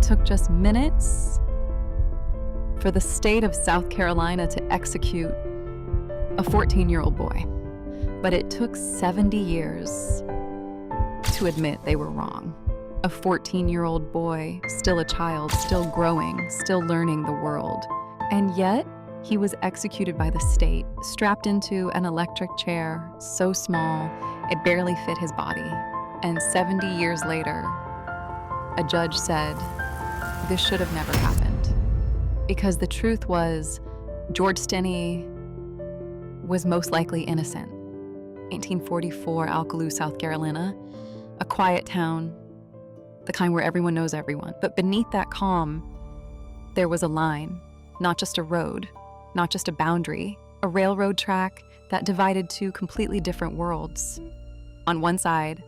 took just minutes for the state of South Carolina to execute a 14-year-old boy. But it took 70 years to admit they were wrong. A 14-year-old boy, still a child, still growing, still learning the world. And yet, he was executed by the state, strapped into an electric chair so small it barely fit his body. And 70 years later, a judge said, this should have never happened. Because the truth was, George Stinney was most likely innocent. 1844, Alcaloo, South Carolina, a quiet town, the kind where everyone knows everyone. But beneath that calm, there was a line, not just a road, not just a boundary, a railroad track that divided two completely different worlds. On one side,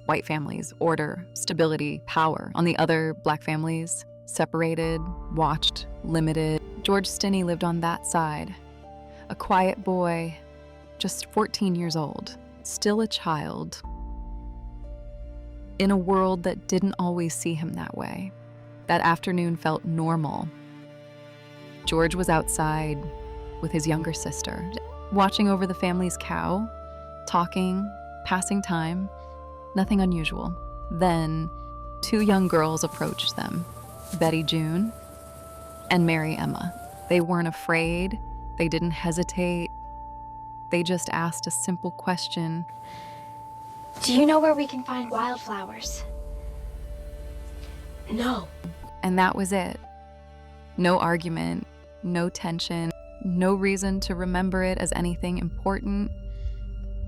white families, order, stability, power. On the other, black families, separated, watched, limited. George Stinney lived on that side. A quiet boy, just 14 years old, still a child, in a world that didn't always see him that way. That afternoon felt normal. George was outside with his younger sister, watching over the family's cow, talking, passing time, nothing unusual. Then, two young girls approached them, Betty June and Mary Emma. They weren't afraid, they didn't hesitate. They just asked a simple question. Do you know where we can find wildflowers? No. And that was it. No argument, no tension, no reason to remember it as anything important.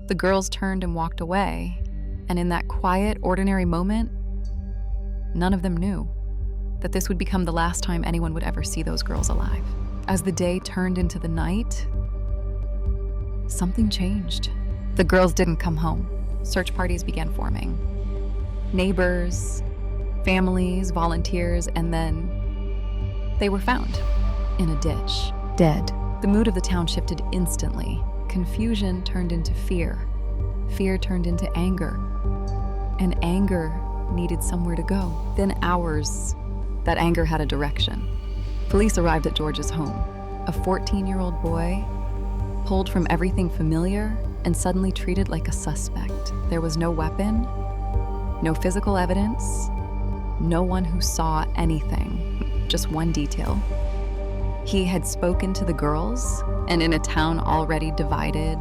The girls turned and walked away, and in that quiet, ordinary moment, none of them knew that this would become the last time anyone would ever see those girls alive. As the day turned into the night, something changed. The girls didn't come home. Search parties began forming. Neighbors, families, volunteers, and then they were found in a ditch, dead. The mood of the town shifted instantly. Confusion turned into fear. Fear turned into anger. And anger needed somewhere to go. Within hours, that anger had a direction. Police arrived at George's home. A 14-year-old boy pulled from everything familiar and suddenly treated like a suspect. There was no weapon, no physical evidence, no one who saw anything, just one detail. He had spoken to the girls, and in a town already divided,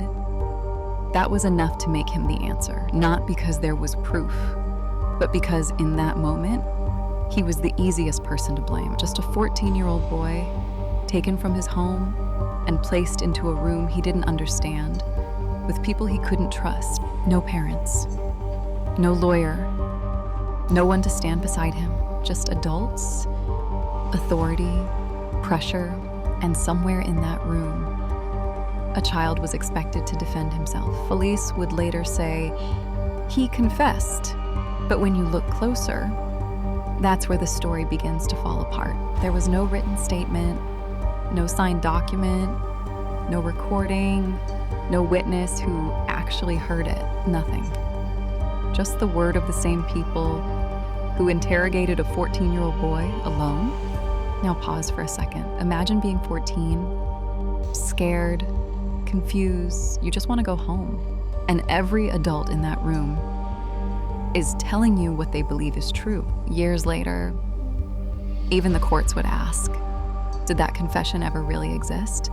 that was enough to make him the answer. Not because there was proof, but because in that moment, he was the easiest person to blame. Just a 14-year-old boy taken from his home and placed into a room he didn't understand, with people he couldn't trust. No parents, no lawyer, no one to stand beside him. Just adults, authority, pressure, and somewhere in that room, a child was expected to defend himself. Police would later say, he confessed. But when you look closer, that's where the story begins to fall apart. There was no written statement, no signed document, no recording, no witness who actually heard it, nothing. Just the word of the same people who interrogated a 14-year-old boy alone. Now pause for a second. Imagine being 14, scared, confused, you just want to go home. And every adult in that room is telling you what they believe is true. Years later, even the courts would ask, did that confession ever really exist?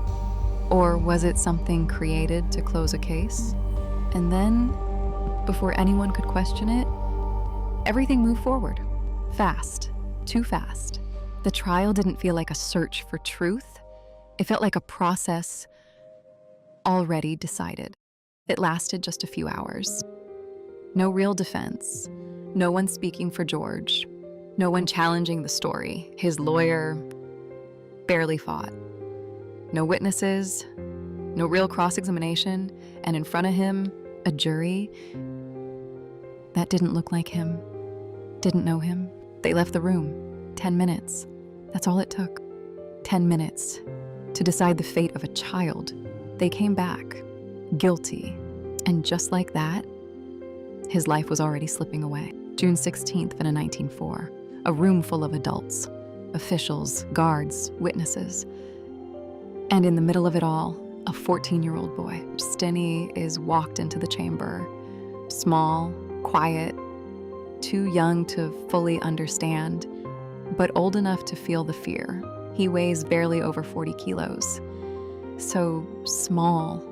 Or was it something created to close a case? And then, before anyone could question it, everything moved forward. Fast, too fast. The trial didn't feel like a search for truth. It felt like a process already decided. It lasted just a few hours. No real defense, no one speaking for George, no one challenging the story. His lawyer barely fought. No witnesses, no real cross-examination, and in front of him, a jury that didn't look like him, didn't know him. They left the room. 10 minutes. That's all it took. 10 minutes to decide the fate of a child. They came back, guilty. And just like that, his life was already slipping away. June 16th in a 1904, A room full of adults, officials, guards, witnesses. And in the middle of it all, a 14-year-old boy. Stinney is walked into the chamber, small, quiet, too young to fully understand, but old enough to feel the fear. He weighs barely over 40 kilos. So small.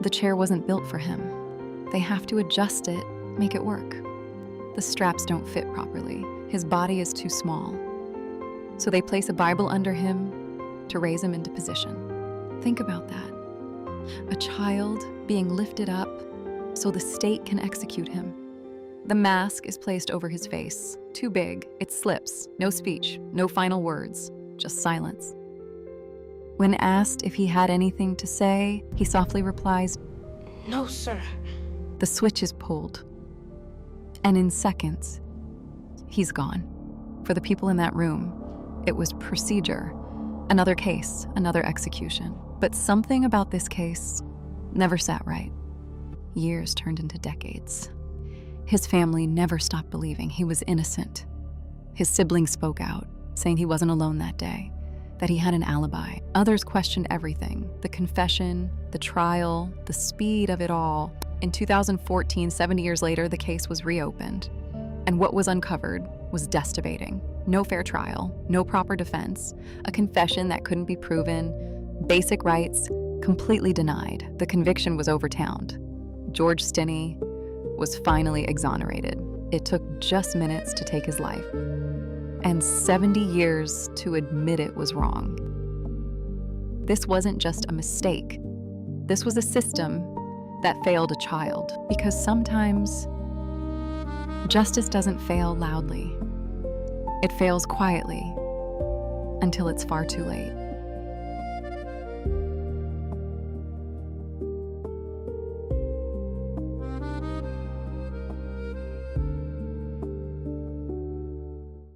The chair wasn't built for him. They have to adjust it, make it work. The straps don't fit properly. His body is too small. So they place a Bible under him to raise him into position. Think about that. A child being lifted up so the state can execute him. The mask is placed over his face. Too big, it slips. No speech, no final words, just silence. When asked if he had anything to say, he softly replies, No, sir. The switch is pulled. And in seconds, he's gone. For the people in that room, it was procedure. Another case, another execution. But something about this case never sat right. Years turned into decades. His family never stopped believing he was innocent. His siblings spoke out, saying he wasn't alone that day, that he had an alibi. Others questioned everything, the confession, the trial, the speed of it all. In 2014, 70 years later, the case was reopened. And what was uncovered was devastating. No fair trial, no proper defense, a confession that couldn't be proven, basic rights completely denied. The conviction was overturned. George Stinney was finally exonerated. It took just minutes to take his life, and 70 years to admit it was wrong. This wasn't just a mistake. This was a system that failed a child, because sometimes justice doesn't fail loudly. It fails quietly until it's far too late.